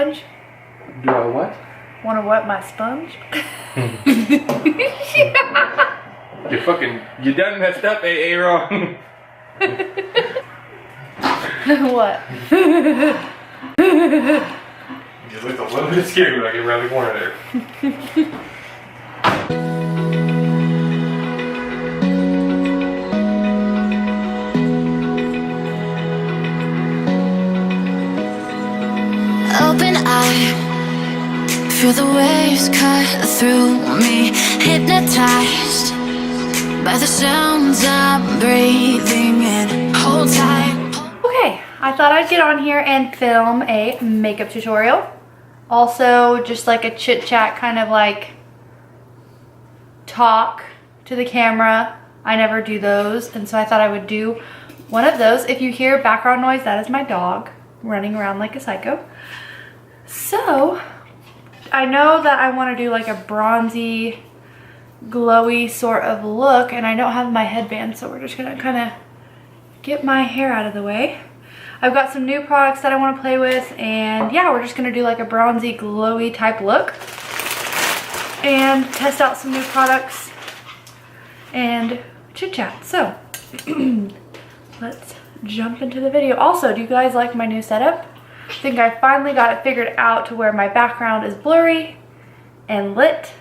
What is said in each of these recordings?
Sponge? Do I what? Wanna wet my sponge? You done messed up, Aaron. What? You look a little bit scary when I get around the corner there. Open eye, feel the waves cut through me, hypnotized by the sounds I'm breathing in. Hold tight. Okay, I thought I'd get on here and film a makeup tutorial. Also, just like a chit chat, kind of like talk to the camera. I never do those, and so I thought I would do one of those. If you hear background noise, that is my dog running around like a psycho. So, I know that I want to do like a bronzy, glowy sort of look, and I don't have my headband, so we're just gonna kind of get my hair out of the way. I've got some new products that I want to play with, and yeah, we're just gonna do like a bronzy, glowy type look and test out some new products and chit chat. So let's jump into the video. Also, do you guys like my new setup? I think I finally got it figured out to where my background is blurry and lit.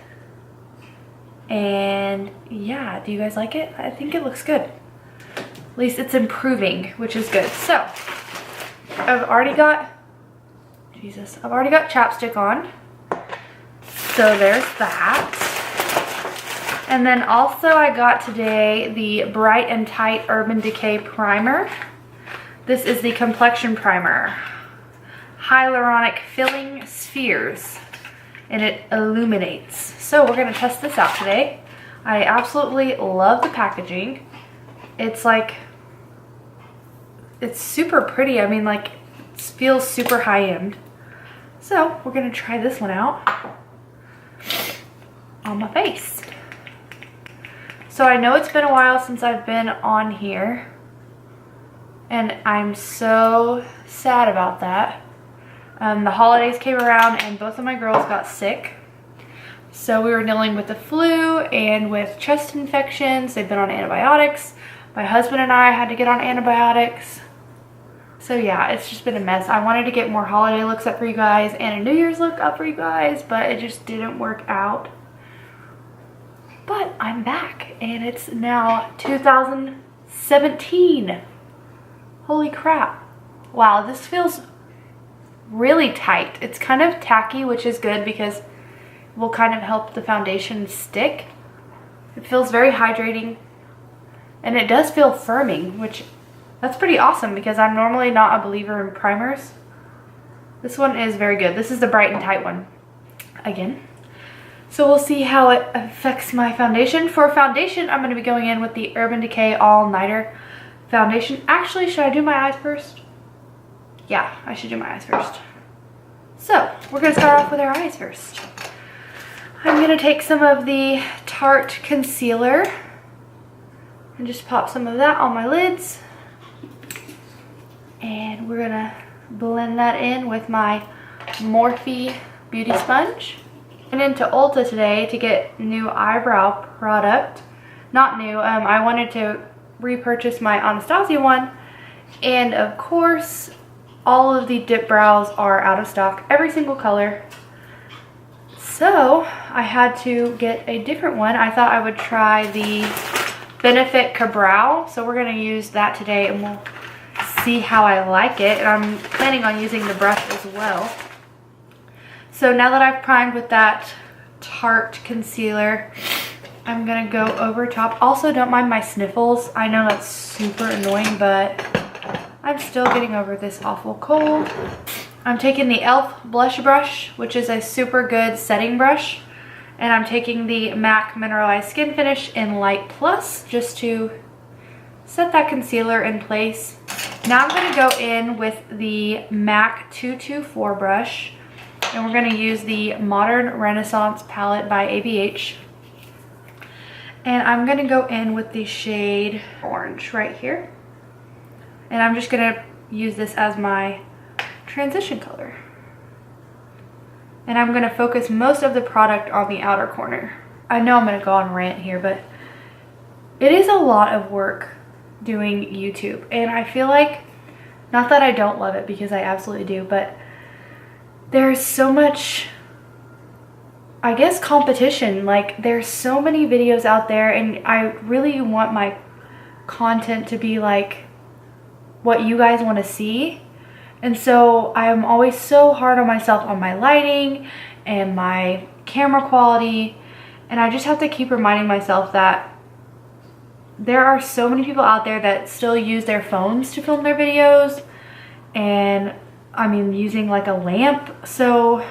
And yeah, do you guys like it? I think it looks good. At least it's improving, which is good. So I've already got chapstick on. So there's that. And then also I got today the Bright and Tight Urban Decay Primer. This is the complexion primer. Hyaluronic filling spheres, and it illuminates. So we're gonna test this out today. I absolutely love the packaging. It's like, it's super pretty. I mean, like, it feels super high-end. So we're gonna try this one out on my face. So I know it's been a while since I've been on here, and I'm so sad about that. The holidays came around and both of my girls got sick. So we were dealing with the flu and with chest infections. They've been on antibiotics. My husband and I had to get on antibiotics. So yeah, it's just been a mess. I wanted to get more holiday looks up for you guys and a New Year's look up for you guys, but it just didn't work out. But I'm back, and it's now 2017. Holy crap. Wow, this feels really tight. It's kind of tacky, which is good because it will kind of help the foundation stick. It feels very hydrating, and it does feel firming, which that's pretty awesome because I'm normally not a believer in primers. This one is very good. This is the Bright and Tight one again. So we'll see how it affects my foundation. For foundation, I'm going to be going in with the Urban Decay All Nighter foundation. Actually, should I do my eyes first? Yeah, I should do my eyes first. So we're going to start off with our eyes first. I'm going to take some of the Tarte concealer and just pop some of that on my lids. And we're going to blend that in with my Morphe beauty sponge. And into Ulta today to get new eyebrow product. Not new, I wanted to repurchase my Anastasia one. And of course, all of the dip brows are out of stock, every single color. So I had to get a different one. I thought I would try the Benefit Ka-Brow. So we're gonna use that today and we'll see how I like it. And I'm planning on using the brush as well. So now that I've primed with that Tarte concealer, I'm gonna go over top. Also, don't mind my sniffles. I know that's super annoying, but I'm still getting over this awful cold. I'm taking the e.l.f. blush brush, which is a super good setting brush. And I'm taking the MAC Mineralized Skin Finish in Light Plus just to set that concealer in place. Now I'm gonna go in with the MAC 224 brush. And we're gonna use the Modern Renaissance palette by ABH. And I'm gonna go in with the shade Orange right here. And I'm just gonna use this as my transition color. And I'm gonna focus most of the product on the outer corner. I know I'm gonna go on rant here, but it is a lot of work doing YouTube. And I feel like, not that I don't love it, because I absolutely do, but there's so much, I guess, competition. Like, there's so many videos out there, and I really want my content to be like what you guys want to see. And so I'm always so hard on myself on my lighting and my camera quality, and I just have to keep reminding myself that there are so many people out there that still use their phones to film their videos, and I mean using like a lamp. So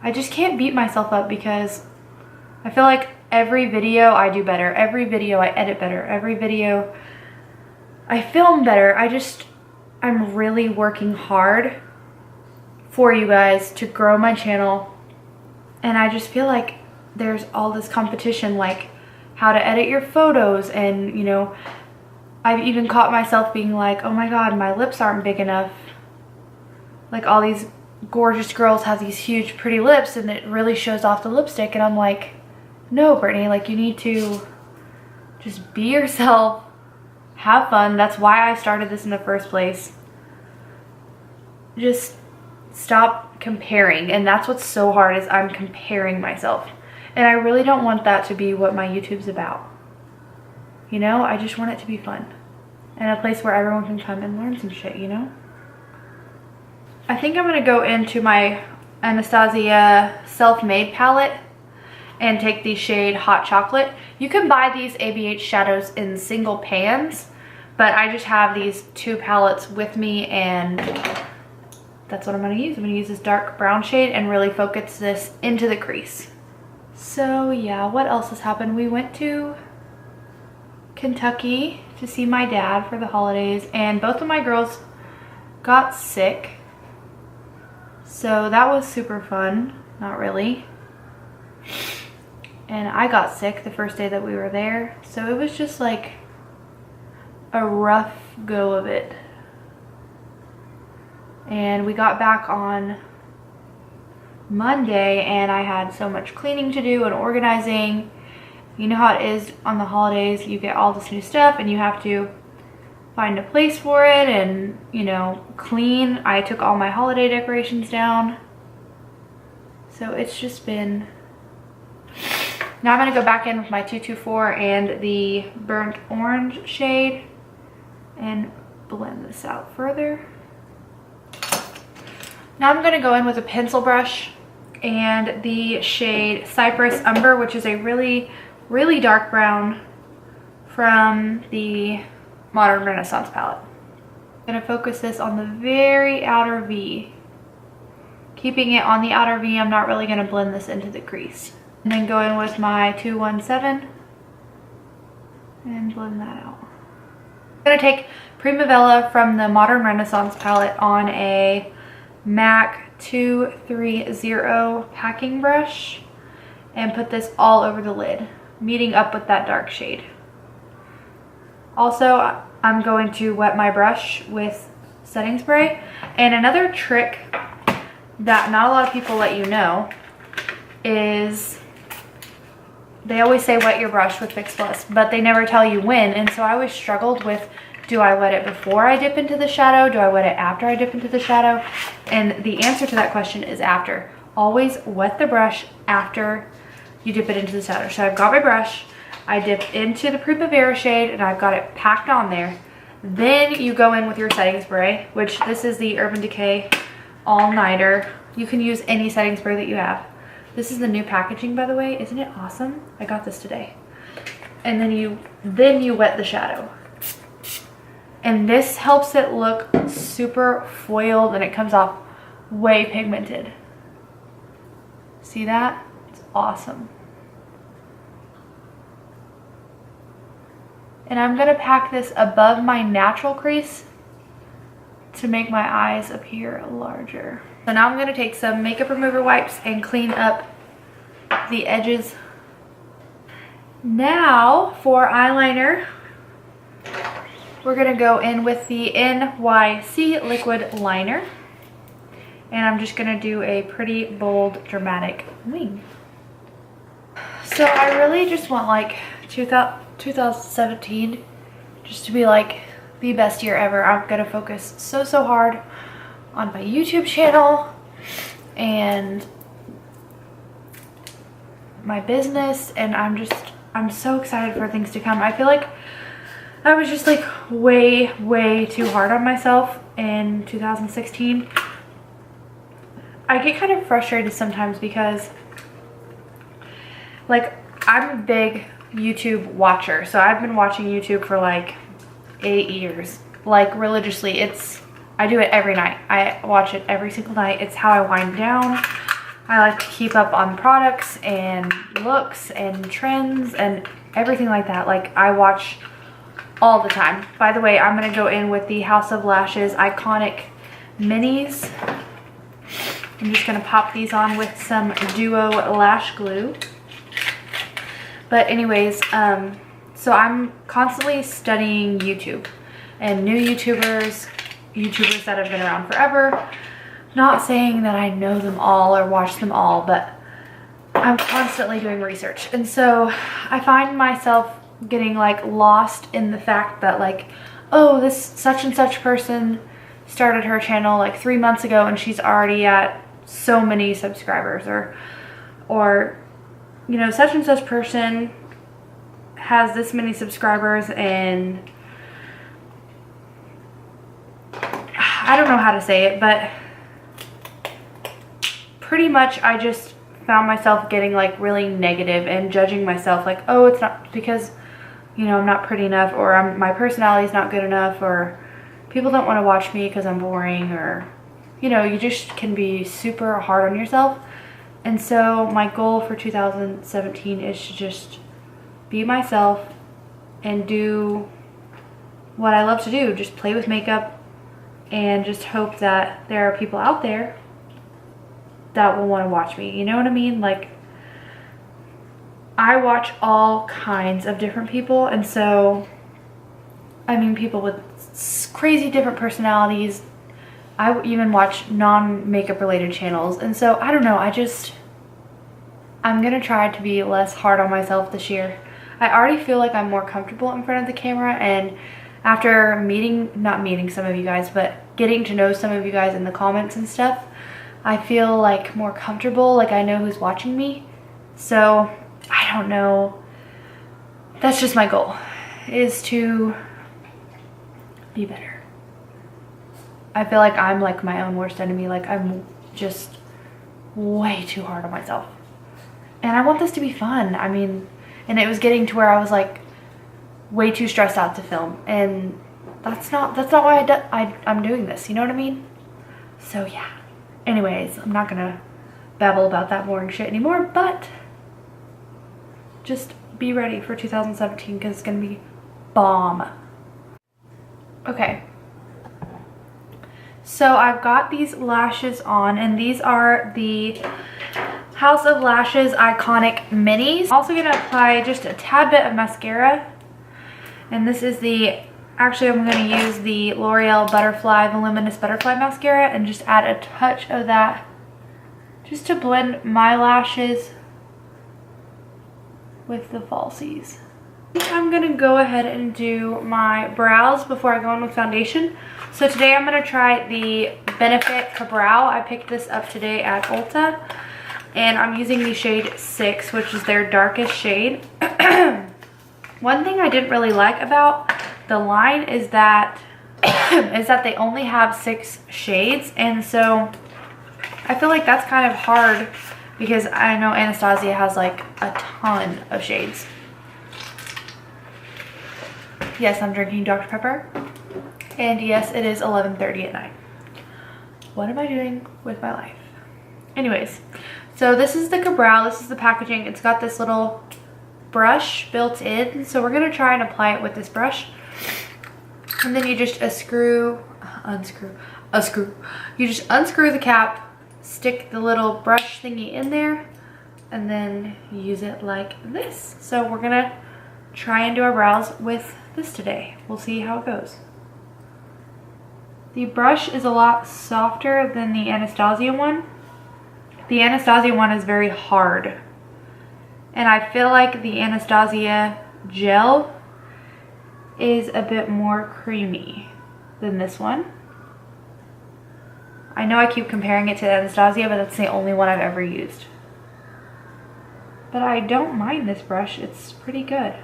I just can't beat myself up, because I feel like every video I do better, every video I edit better, every video I film better. I'm really working hard for you guys to grow my channel, and I just feel like there's all this competition, like how to edit your photos. And you know, I've even caught myself being like, oh my god, my lips aren't big enough. Like, all these gorgeous girls have these huge pretty lips and it really shows off the lipstick, and I'm like, no, Brittany, like, you need to just be yourself, have fun. That's why I started this in the first place. Just stop comparing. And that's what's so hard, is I'm comparing myself, and I really don't want that to be what my YouTube's about. You know, I just want it to be fun and a place where everyone can come and learn some shit, you know? I think I'm gonna go into my Anastasia Self-Made palette and take the shade Hot Chocolate. You can buy these ABH shadows in single pans, but I just have these two palettes with me, and that's what I'm gonna use. I'm gonna use this dark brown shade and really focus this into the crease. So yeah, what else has happened? We went to Kentucky to see my dad for the holidays, and both of my girls got sick. So that was super fun. Not really. And I got sick the first day that we were there. So it was just like a rough go of it. And we got back on Monday, and I had so much cleaning to do and organizing. You know how it is on the holidays. You get all this new stuff and you have to find a place for it and, you know, clean. I took all my holiday decorations down. So it's just been... Now I'm going to go back in with my 224 and the burnt orange shade and blend this out further. Now I'm going to go in with a pencil brush and the shade Cypress Umber, which is a really, really dark brown from the Modern Renaissance palette. I'm going to focus this on the very outer V. Keeping it on the outer V, I'm not really going to blend this into the crease. And then go in with my 217 and blend that out. I'm going to take Primavera from the Modern Renaissance palette on a MAC 230 packing brush and put this all over the lid, meeting up with that dark shade. Also, I'm going to wet my brush with setting spray. And another trick that not a lot of people let you know is they always say wet your brush with Fix Plus, but they never tell you when. And so I always struggled with, do I wet it before I dip into the shadow? Do I wet it after I dip into the shadow? And the answer to that question is after. Always wet the brush after you dip it into the shadow. So I've got my brush, I dipped into the Primavera shade, and I've got it packed on there. Then you go in with your setting spray, which this is the Urban Decay All Nighter. You can use any setting spray that you have. This is the new packaging, by the way. Isn't it awesome? I got this today. And then you wet the shadow. And this helps it look super foiled, and it comes off way pigmented. See that? It's awesome. And I'm gonna pack this above my natural crease to make my eyes appear larger. So now I'm gonna take some makeup remover wipes and clean up the edges. Now for eyeliner, we're gonna go in with the NYC liquid liner. and I'm just gonna do a pretty bold, dramatic wing. So I really just want like 2017 just to be like the best year ever. I'm gonna focus so hard on my YouTube channel and my business, and I'm so excited for things to come. I feel like I was just like way too hard on myself in 2016. I get kind of frustrated sometimes because like I'm a big YouTube watcher, so I've been watching YouTube for like 8 years, like religiously. I do it every night. I watch it every single night. It's how I wind down. I like to keep up on products and looks and trends and everything like that. Like I watch all the time. By the way, I'm gonna go in with the House of Lashes Iconic Minis. I'm just gonna pop these on with some Duo Lash Glue. But anyways, so I'm constantly studying YouTube and new YouTubers that have been around forever. Not saying that I know them all or watch them all, but I'm constantly doing research. And so I find myself getting like lost in the fact that like, oh, this such and such person started her channel like 3 months ago and she's already at so many subscribers, or you know, such and such person has this many subscribers, and I don't know how to say it, but pretty much I just found myself getting like really negative and judging myself like, oh, it's not because, you know, I'm not pretty enough, or my personality is not good enough, or people don't want to watch me because I'm boring, or, you know, you just can be super hard on yourself. And so my goal for 2017 is to just be myself and do what I love to do, just play with makeup, and just hope that there are people out there that will want to watch me. You know what I mean? Like, I watch all kinds of different people, and so, I mean, people with crazy different personalities. I even watch non-makeup related channels, and so I don't know, I'm gonna try to be less hard on myself this year. I already feel like I'm more comfortable in front of the camera, and after not meeting some of you guys, but getting to know some of you guys in the comments and stuff, I feel like more comfortable, like I know who's watching me. So I don't know, that's just my goal, is to be better. I feel like I'm like my own worst enemy. Like I'm just way too hard on myself, and I want this to be fun. I mean, and it was getting to where I was like way too stressed out to film, and that's not why I'm doing this, you know what I mean? So yeah, anyways, I'm not gonna babble about that boring shit anymore, but just be ready for 2017 because it's gonna be bomb. Okay, so I've got these lashes on, and these are the House of Lashes Iconic Minis. I'm also gonna apply just a tad bit of mascara, and this is actually I'm gonna use the L'Oreal Voluminous Butterfly Mascara, and just add a touch of that just to blend my lashes with the falsies. I'm gonna go ahead and do my brows before I go in with foundation. So today I'm gonna try the Benefit Ka-Brow. I picked this up today at Ulta, and I'm using the shade 6, which is their darkest shade. One thing I didn't really like about the line is that they only have 6 shades, and so I feel like that's kind of hard because I know Anastasia has like a ton of shades. Yes, I'm drinking Dr. Pepper, and yes, it is 11:30 at night. What am I doing with my life? Anyways, so this is the Ka-Brow. This is the packaging. It's got this little brush built in, so we're gonna try and apply it with this brush, and then you just unscrew. You just unscrew the cap, stick the little brush thingy in there, and then use it like this. So we're gonna try and do our brows with this today. We'll see how it goes. The brush is a lot softer than the Anastasia one. The Anastasia one is very hard. And I feel like the Anastasia gel is a bit more creamy than this one. I know I keep comparing it to the Anastasia, but that's the only one I've ever used. But I don't mind this brush, it's pretty good.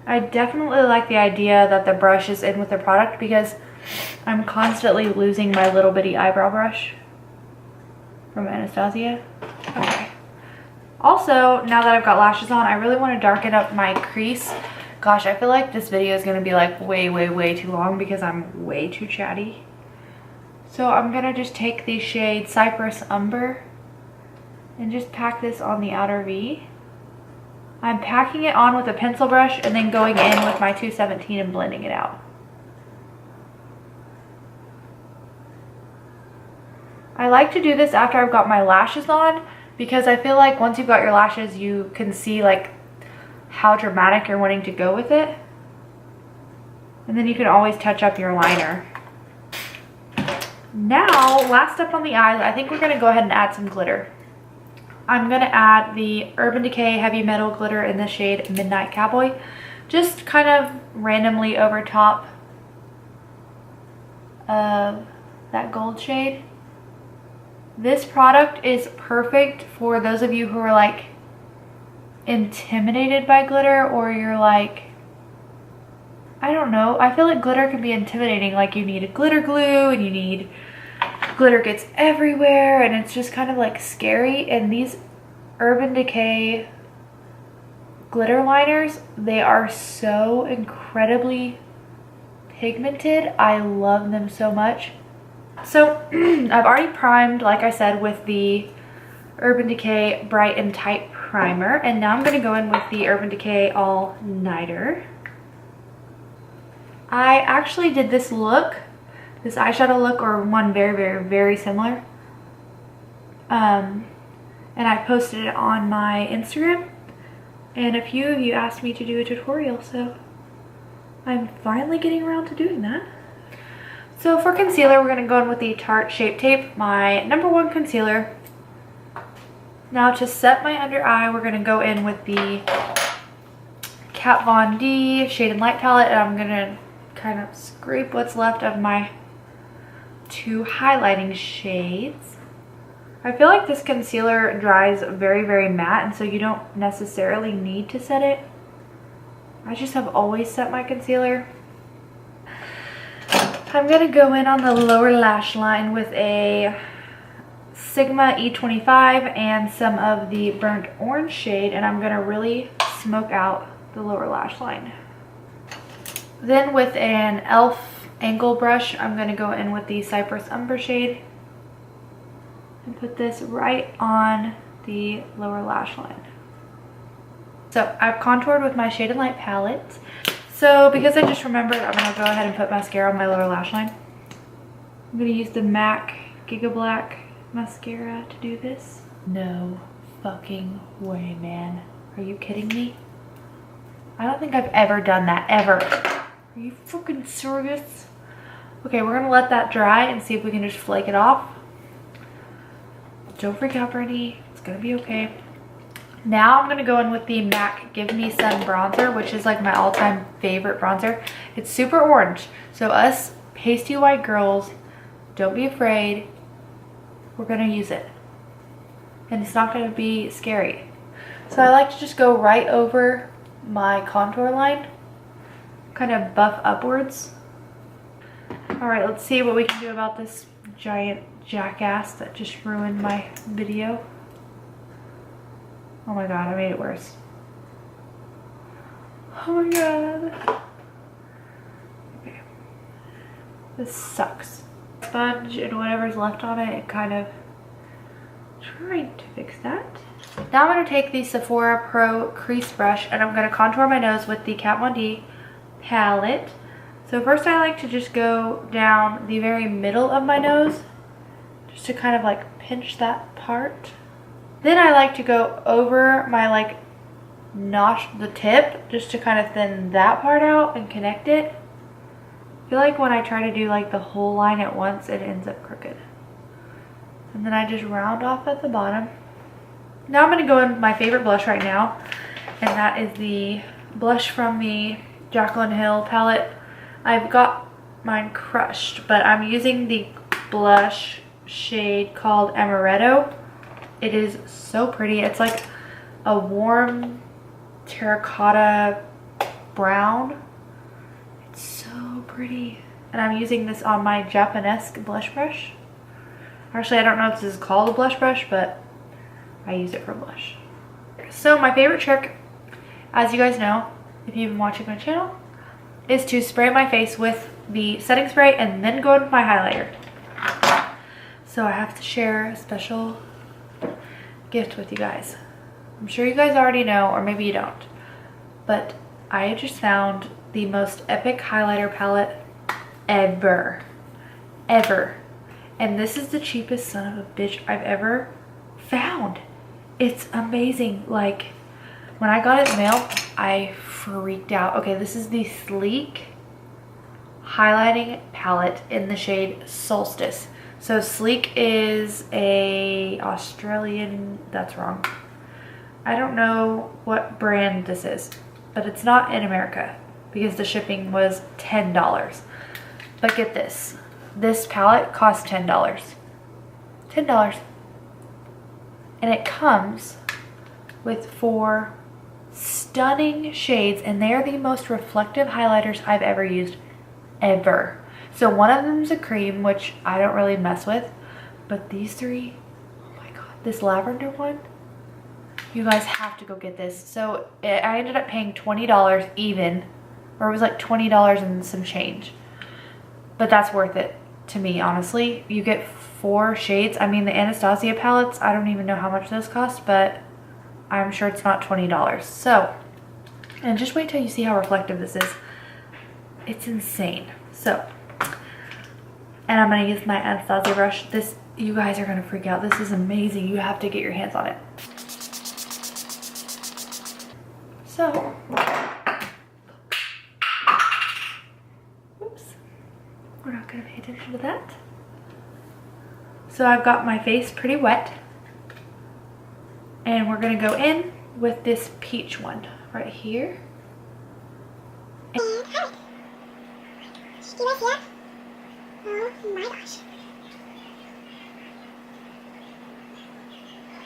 I definitely like the idea that the brush is in with the product because I'm constantly losing my little bitty eyebrow brush from Anastasia. Okay. Also, now that I've got lashes on, I really want to darken up my crease. Gosh, I feel like this video is going to be like way too long because I'm way too chatty. So I'm going to just take the shade Cypress Umber and just pack this on the outer V. I'm packing it on with a pencil brush and then going in with my 217 and blending it out. I like to do this after I've got my lashes on because I feel like once you've got your lashes, you can see like how dramatic you're wanting to go with it. And then you can always touch up your liner. Now, last up on the eyes, I think we're going to go ahead and add some glitter. I'm going to add the Urban Decay Heavy Metal Glitter in the shade Midnight Cowboy. Just kind of randomly over top of that gold shade. This product is perfect for those of you who are like intimidated by glitter, or you're like, I don't know, I feel like glitter can be intimidating. Like you need a glitter glue and you need glitter gets everywhere and it's just kind of like scary. And these Urban Decay glitter liners, they are so incredibly pigmented. I love them so much. So I've already primed, like I said, with the Urban Decay Bright and Tight Primer, and now I'm going to go in with the Urban Decay All Nighter. I actually did this look, this eyeshadow look, or one very similar, and I posted it on my Instagram, and a few of you asked me to do a tutorial, so I'm finally getting around to doing that. So for concealer, we're going to go in with the Tarte Shape Tape, my #1 concealer. Now to set my under eye, we're going to go in with the Kat Von D Shade and Light palette, and I'm going to kind of scrape what's left of my 2 highlighting shades. I feel like this concealer dries very matte, and so you don't necessarily need to set it. I just have always set my concealer. I'm going to go in on the lower lash line with a Sigma E25 and some of the Burnt Orange shade, and I'm going to really smoke out the lower lash line. Then with an e.l.f. angle brush, I'm going to go in with the Cypress Umber shade and put this right on the lower lash line. So I've contoured with my Shade and Light palette. So because I just remembered, I'm going to go ahead and put mascara on my lower lash line. I'm going to use the MAC Giga Black mascara to do this. No fucking way, man. Are you kidding me? I don't think I've ever done that, ever. Are you fucking serious? Okay, we're going to let that dry and see if we can just flake it off. Don't freak out, Brittany. It's going to be okay. Now I'm going to go in with the MAC Give Me Sun bronzer, which is like my all-time favorite bronzer. It's super orange. So us pasty white girls, don't be afraid. We're going to use it. And it's not going to be scary. So I like to just go right over my contour line. Kind of buff upwards. Alright, let's see what we can do about this giant jackass that just ruined my video. Oh my god, I made it worse. Oh my god. Okay. This sucks. Sponge and whatever's left on it, kind of trying to fix that. Now I'm going to take the Sephora Pro crease brush and I'm going to contour my nose with the Kat Von D palette. So first I like to just go down the very middle of my nose, just to kind of like pinch that part. Then I like to go over my like notch, the tip, just to kind of thin that part out and connect it. I feel like when I try to do like the whole line at once, it ends up crooked. And then I just round off at the bottom. Now I'm going to go in with my favorite blush right now, and that is the blush from the Jaclyn Hill palette. I've got mine crushed, but I'm using the blush shade called Amaretto. It is so pretty. It's like a warm terracotta brown. It's so pretty. And I'm using this on my Japanesque blush brush. Actually, I don't know if this is called a blush brush, but I use it for blush. So my favorite trick, as you guys know, if you've been watching my channel, is to spray my face with the setting spray and then go with my highlighter. So I have to share a special gift with you guys. I'm sure you guys already know, or maybe you don't, but I just found the most epic highlighter palette ever. And this is the cheapest son of a bitch I've ever found. It's amazing. Like, when I got it in the mail, I freaked out. Okay, this is the Sleek highlighting palette in the shade Solstice. So Sleek is a Australian, that's wrong. I don't know what brand this is, but it's not in America because the shipping was $10. But get this. This palette costs $10. $10. And it comes with 4 stunning shades, and they are the most reflective highlighters I've ever used, ever. So one of them is a cream, which I don't really mess with, but these 3, oh my god, this lavender one, you guys have to go get this. So I ended up paying $20 even, or it was like $20 and some change, but that's worth it to me, honestly. You get 4 shades. I mean, the Anastasia palettes, I don't even know how much those cost, but I'm sure it's not $20. So, and just wait till you see how reflective this is. It's insane. So, and I'm going to use my Anastasia brush. This, you guys are going to freak out. This is amazing. You have to get your hands on it. So, whoops. We're not going to pay attention to that. So I've got my face pretty wet. And we're going to go in with this peach one right here. Hi. Do you guys see that? Oh my gosh.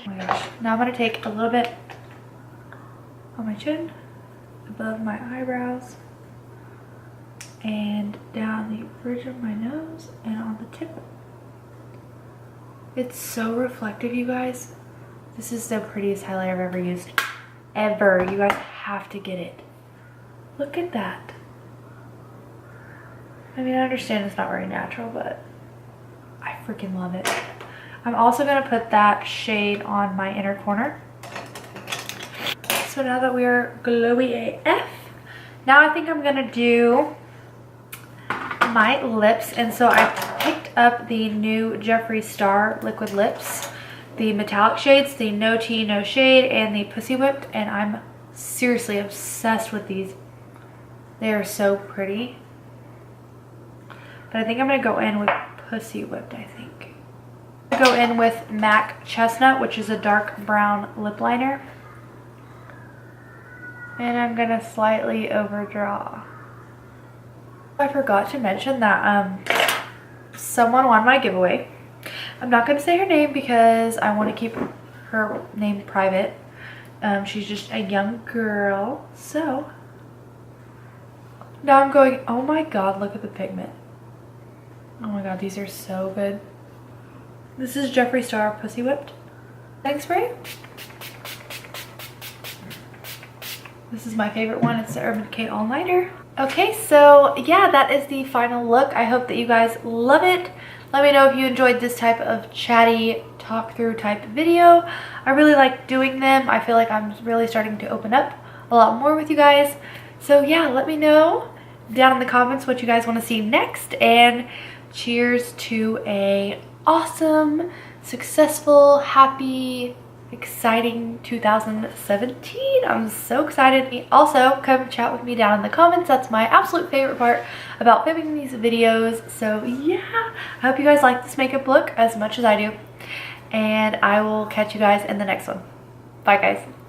Oh my gosh. Now I'm going to take a little bit on my chin, above my eyebrows, and down the bridge of my nose, and on the tip. It's so reflective, you guys. This is the prettiest highlighter I've ever used. Ever. You guys have to get it. Look at that. I mean, I understand it's not very natural, but I freaking love it. I'm also going to put that shade on my inner corner. So now that we are glowy AF, now I think I'm going to do my lips. And so I picked up the new Jeffree Star liquid lips, the metallic shades, the No Tea No Shade, and the Pussy Whipped, and I'm seriously obsessed with these. They are so pretty. But I think I'm going to go in with Pussy Whipped, I think. I'm going to go in with MAC Chestnut, which is a dark brown lip liner. And I'm going to slightly overdraw. I forgot to mention that someone won my giveaway. I'm not going to say her name because I want to keep her name private. She's just a young girl. So now I'm going, oh my god, look at the pigment. Oh my god, these are so good. This is Jeffree Star Pussy Whipped setting spray. This is my favorite one. It's the Urban Decay All Nighter. Okay, so yeah, that is the final look. I hope that you guys love it. Let me know if you enjoyed this type of chatty talk through type video. I really like doing them. I feel like I'm really starting to open up a lot more with you guys. So yeah, let me know down in the comments what you guys want to see next, and cheers to a awesome, successful, happy exciting 2017. I'm so excited. Also, come chat with me down in the comments. That's my absolute favorite part about filming these videos. So yeah, I hope you guys like this makeup look as much as I do. And I will catch you guys in the next one. Bye guys.